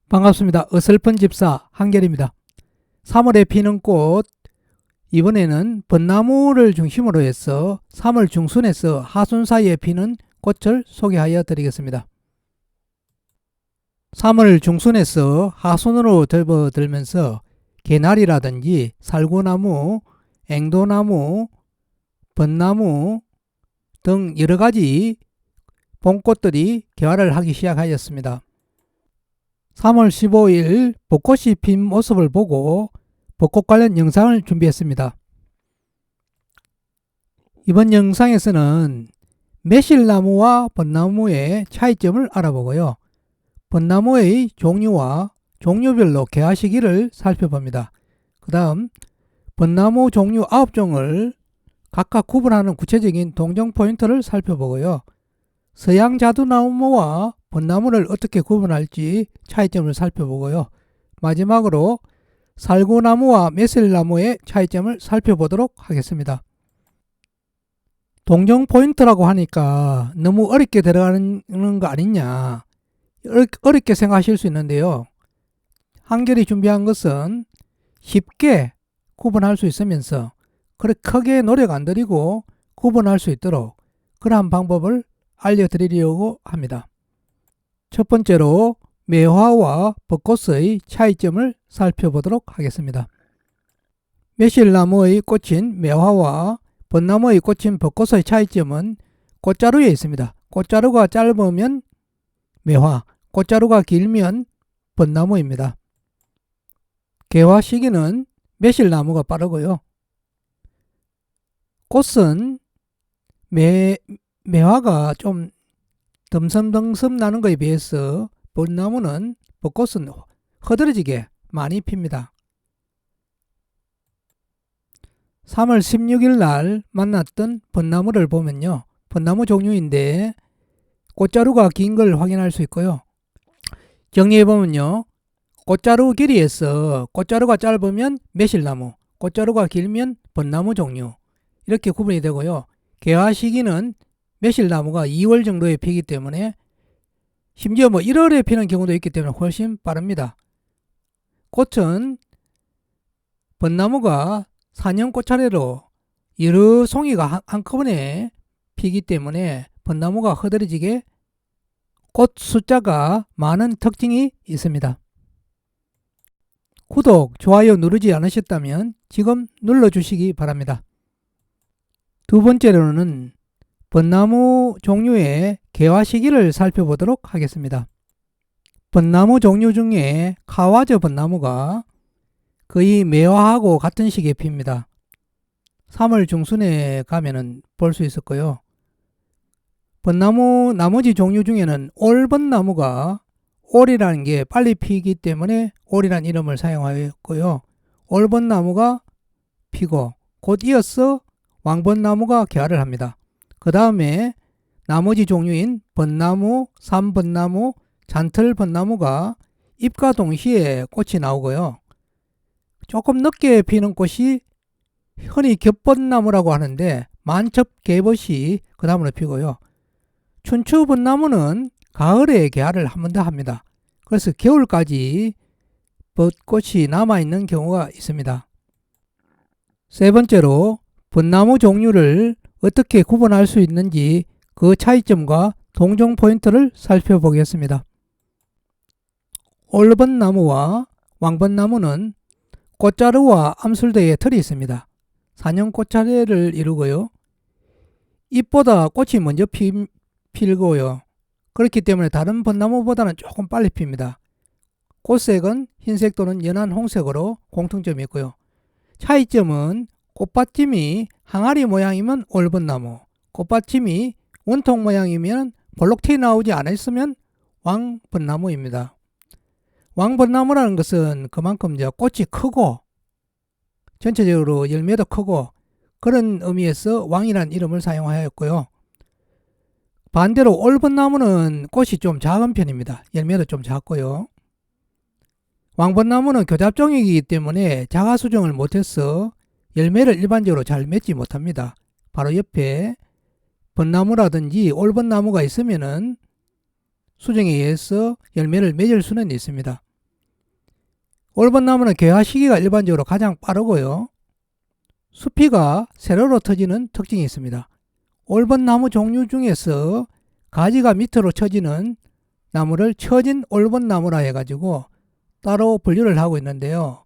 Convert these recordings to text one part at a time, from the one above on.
반갑습니다. 어설픈 집사 한결입니다. 3월에 피는 꽃, 이번에는 벚나무를 중심으로 해서 3월 중순에서 하순 사이에 피는 꽃을 소개하여 드리겠습니다. 3월 중순에서 하순으로 접어들면서 개나리라든지 살구나무, 앵도나무, 벚나무 등 여러가지 봄꽃들이 개화를 하기 시작하였습니다. 3월 15일 벚꽃이 핀 모습을 보고 벚꽃 관련 영상을 준비했습니다. 이번 영상에서는 매실나무와 벚나무의 차이점을 알아보고요. 벚나무의 종류와 종류별로 개화 시기를 살펴봅니다. 그 다음 벚나무 종류 9종을 각각 구분하는 구체적인 동정 포인트를 살펴보고요. 서양 자두나무와 벚나무를 어떻게 구분할지 차이점을 살펴보고요. 마지막으로 살구나무와 매실나무의 차이점을 살펴보도록 하겠습니다. 동정 포인트라고 하니까 너무 어렵게 들어가는 거 아니냐, 어렵게 생각하실 수 있는데요. 한결이 준비한 것은 쉽게 구분할 수 있으면서 그렇게 크게 노력 안 들이고 구분할 수 있도록 그러한 방법을 알려드리려고 합니다. 첫 번째로 매화와 벚꽃의 차이점을 살펴보도록 하겠습니다. 매실나무의 꽃인 매화와 벚나무의 꽃인 벚꽃의 차이점은 꽃자루에 있습니다. 꽃자루가 짧으면 매화, 꽃자루가 길면 벚나무입니다. 개화 시기는 매실나무가 빠르고요. 꽃은 매화가 좀 덤섬덤섬 나는 것에 비해서 벚꽃은 허드러지게 많이 핍니다. 3월 16일 날 만났던 벚나무를 보면요. 벚나무 종류인데 꽃자루가 긴 걸 확인할 수 있고요. 정리해보면요. 꽃자루 길이에서 꽃자루가 짧으면 매실나무, 꽃자루가 길면 벚나무 종류 이렇게 구분이 되고요. 개화 시기는 매실나무가 2월 정도에 피기 때문에 심지어 1월에 피는 경우도 있기 때문에 훨씬 빠릅니다. 꽃은 벚나무가 4년 꽃차례로 여러 송이가 한꺼번에 피기 때문에 벚나무가 허드러지게 꽃 숫자가 많은 특징이 있습니다. 구독, 좋아요 누르지 않으셨다면 지금 눌러주시기 바랍니다. 두 번째로는 벚나무 종류의 개화 시기를 살펴보도록 하겠습니다. 벚나무 종류 중에 카와저 벚나무가 거의 매화하고 같은 시기에 핍니다. 3월 중순에 가면은 볼 수 있었고요. 벚나무 나머지 종류 중에는 올벚나무가 올이라는 게 빨리 피기 때문에 올이라는 이름을 사용하였고요. 올벚나무가 피고 곧 이어서 왕벚나무가 개화를 합니다. 그 다음에 나머지 종류인 벚나무, 삼벚나무, 잔털벚나무가 잎과 동시에 꽃이 나오고요. 조금 늦게 피는 꽃이 흔히 겹벚나무라고 하는데 만첩개벗이 그 다음으로 피고요. 춘추벚나무는 가을에 개화를 한 번 더 합니다. 그래서 겨울까지 벚꽃이 남아있는 경우가 있습니다. 세 번째로 벚나무 종류를 어떻게 구분할 수 있는지 그 차이점과 동종 포인트를 살펴보겠습니다. 올벚나무와 왕벚나무는 꽃자루와 암술대에 털이 있습니다. 4년 꽃차례를 이루고요. 잎보다 꽃이 먼저 필고요. 그렇기 때문에 다른 벚나무보다는 조금 빨리 핍니다. 꽃색은 흰색 또는 연한 홍색으로 공통점이 있고요. 차이점은 꽃받침이 항아리 모양이면 올벚나무, 꽃받침이 원통 모양이면 볼록 튀어나오지 않았으면 왕벚나무입니다. 왕벚나무라는 것은 그만큼 꽃이 크고 전체적으로 열매도 크고 그런 의미에서 왕이라는 이름을 사용하였고요. 반대로 올벚나무는 꽃이 좀 작은 편입니다. 열매도 좀 작고요. 왕벚나무는 교잡종이기 때문에 자가수정을 못해서 열매를 일반적으로 잘 맺지 못합니다. 바로 옆에 벚나무라든지 올벚나무가 있으면은 수정에 의해서 열매를 맺을 수는 있습니다. 올번나무는 개화 시기가 일반적으로 가장 빠르고요. 수피가 세로로 터지는 특징이 있습니다. 올번나무 종류 중에서 가지가 밑으로 처지는 나무를 처진 올번나무라 해가지고 따로 분류를 하고 있는데요.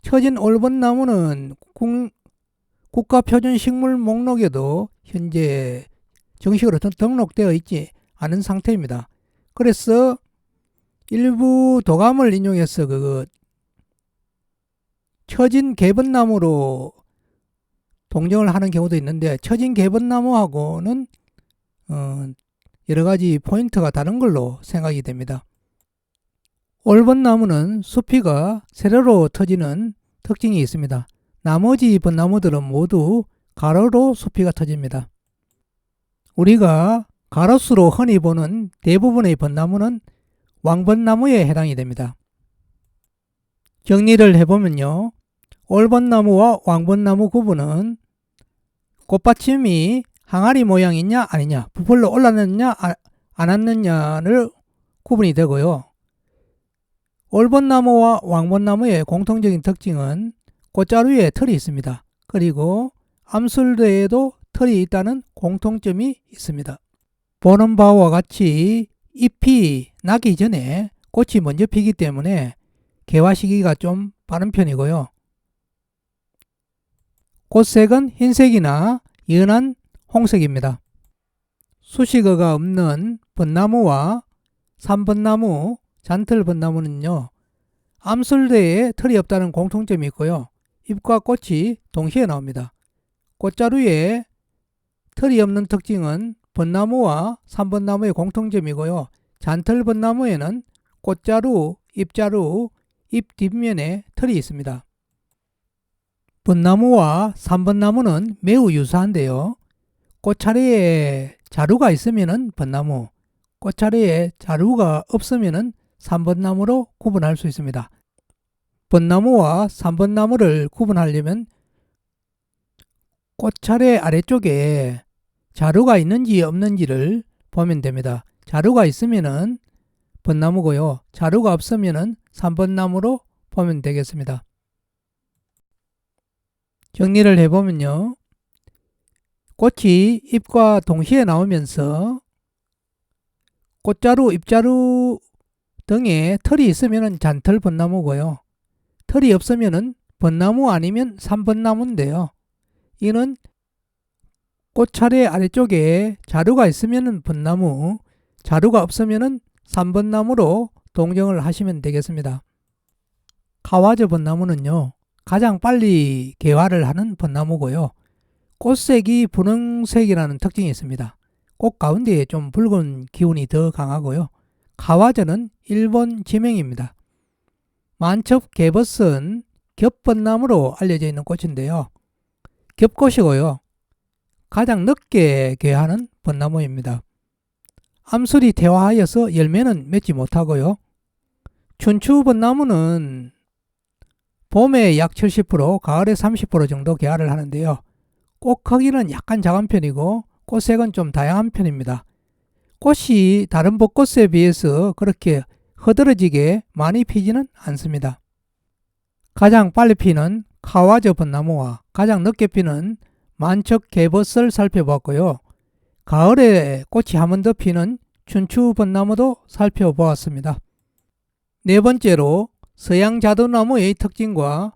처진 올번나무는 국가표준식물 목록에도 현재 정식으로 등록되어 있지 않은 상태입니다. 그래서 일부 도감을 인용해서 처진 개번나무로 동정을 하는 경우도 있는데, 처진 개번나무하고는 여러가지 포인트가 다른 걸로 생각이 됩니다. 올번나무는 수피가 세로로 터지는 특징이 있습니다. 나머지 번나무들은 모두 가로로 수피가 터집니다. 우리가 가로수로 흔히 보는 대부분의 번나무는 왕번나무에 해당이 됩니다. 정리를 해보면요. 올번나무와 왕번나무 구분은 꽃받침이 항아리 모양이냐 아니냐, 부풀러 올랐느냐 안 왔느냐를 구분이 되고요. 올번나무와 왕번나무의 공통적인 특징은 꽃자루에 털이 있습니다. 그리고 암술대에도 털이 있다는 공통점이 있습니다. 보는 바와 같이 잎이 나기 전에 꽃이 먼저 피기 때문에 개화 시기가 좀 빠른 편이고요. 꽃색은 흰색이나 연한 홍색입니다. 수식어가 없는 번나무와 삼번나무, 잔털번나무는요, 암술대에 털이 없다는 공통점이 있고요. 잎과 꽃이 동시에 나옵니다. 꽃자루에 털이 없는 특징은 번나무와 삼번나무의 공통점이고요. 잔털번나무에는 꽃자루, 잎자루, 잎 뒷면에 털이 있습니다. 번나무와 삼번나무는 매우 유사한데요. 꽃차례에 자루가 있으면 번나무, 꽃차례에 자루가 없으면 삼번나무로 구분할 수 있습니다. 번나무와 삼번나무를 구분하려면 꽃차례 아래쪽에 자루가 있는지 없는지를 보면 됩니다. 자루가 있으면 번나무고요. 자루가 없으면 삼번나무로 보면 되겠습니다. 정리를 해보면요. 꽃이 잎과 동시에 나오면서 꽃자루, 잎자루 등에 털이 있으면 잔털번나무고요. 털이 없으면 번나무 아니면 삼번나무인데요. 이는 꽃차례 아래쪽에 자루가 있으면 번나무, 자루가 없으면 삼번나무로 동정을 하시면 되겠습니다. 카와저 번나무는요, 가장 빨리 개화를 하는 번나무고요. 꽃색이 분홍색이라는 특징이 있습니다. 꽃 가운데에 좀 붉은 기운이 더 강하고요. 카와저는 일본 지명입니다. 만첩 개벗은 겹번나무로 알려져 있는 꽃인데요. 겹꽃이고요. 가장 늦게 개화하는 번나무입니다. 암술이 퇴화하여서 열매는 맺지 못하고요. 춘추번나무는 봄에 약 70%, 가을에 30% 정도 개화를 하는데요. 꽃 크기는 약간 작은 편이고 꽃색은 좀 다양한 편입니다. 꽃이 다른 벚꽃에 비해서 그렇게 흐드러지게 많이 피지는 않습니다. 가장 빨리 피는 카와저 번나무와 가장 늦게 피는 만첩 개벗을 살펴봤고요. 가을에 꽃이 한 번 더 피는 춘추번나무도 살펴보았습니다. 네 번째로 서양자두나무의 특징과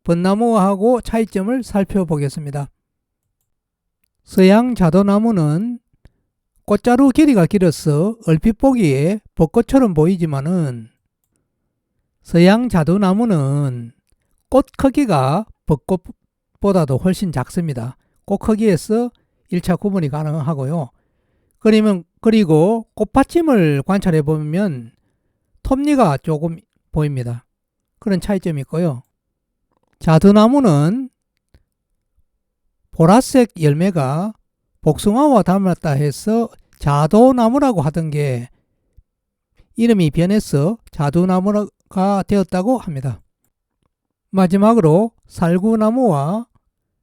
번나무하고 차이점을 살펴보겠습니다. 서양자두나무는 꽃자루 길이가 길어서 얼핏 보기에 벚꽃처럼 보이지만은 서양자두나무는 꽃 크기가 벚꽃보다도 훨씬 작습니다. 꽃 크기에서 1차 구분이 가능하고요. 그리고 꽃받침을 관찰해 보면 톱니가 조금 보입니다. 그런 차이점이 있고요. 자두나무는 보라색 열매가 복숭아와 닮았다 해서 자도나무라고 하던 게 이름이 변해서 자두나무가 되었다고 합니다. 마지막으로 살구나무와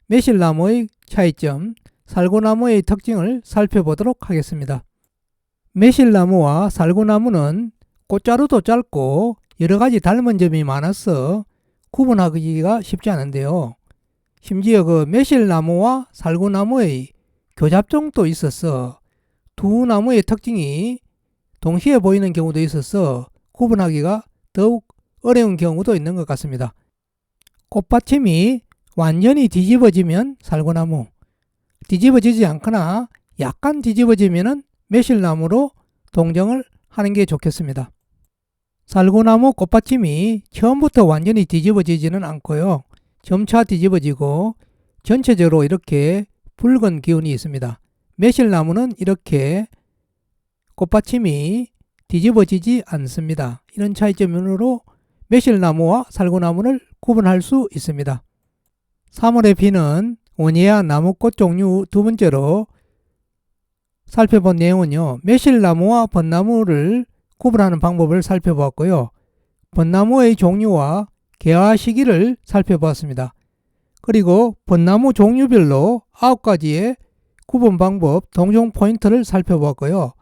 매실나무의 차이점, 살구나무의 특징을 살펴보도록 하겠습니다. 매실나무와 살구나무는 꽃자루도 짧고 여러 가지 닮은 점이 많아서 구분하기가 쉽지 않은데요. 심지어 그 매실나무와 살구나무의 교잡종도 있어서 두 나무의 특징이 동시에 보이는 경우도 있어서 구분하기가 더욱 어려운 경우도 있는 것 같습니다. 꽃받침이 완전히 뒤집어지면 살구나무, 뒤집어지지 않거나 약간 뒤집어지면 매실나무로 동정을 하는 게 좋겠습니다. 살구나무 꽃받침이 처음부터 완전히 뒤집어지지는 않고요. 점차 뒤집어지고 전체적으로 이렇게 붉은 기운이 있습니다. 매실나무는 이렇게 꽃받침이 뒤집어지지 않습니다. 이런 차이점으로 매실나무와 살구나무를 구분할 수 있습니다. 3월의 비는 원예와 나무꽃 종류 두 번째로 살펴본 내용은요. 매실나무와 벚나무를 구분하는 방법을 살펴보았고요. 벚나무의 종류와 개화 시기를 살펴보았습니다. 그리고 벚나무 종류별로 9가지의 구분 방법, 동종 포인트를 살펴보았고요.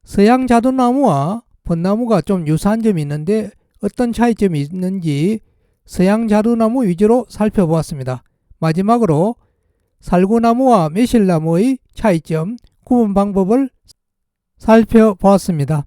서양 자두나무와 벚나무가 좀 유사한 점이 있는데 어떤 차이점이 있는지 서양 자두나무 위주로 살펴보았습니다. 마지막으로 살구나무와 매실나무의 차이점, 구분 방법을 살펴보았습니다.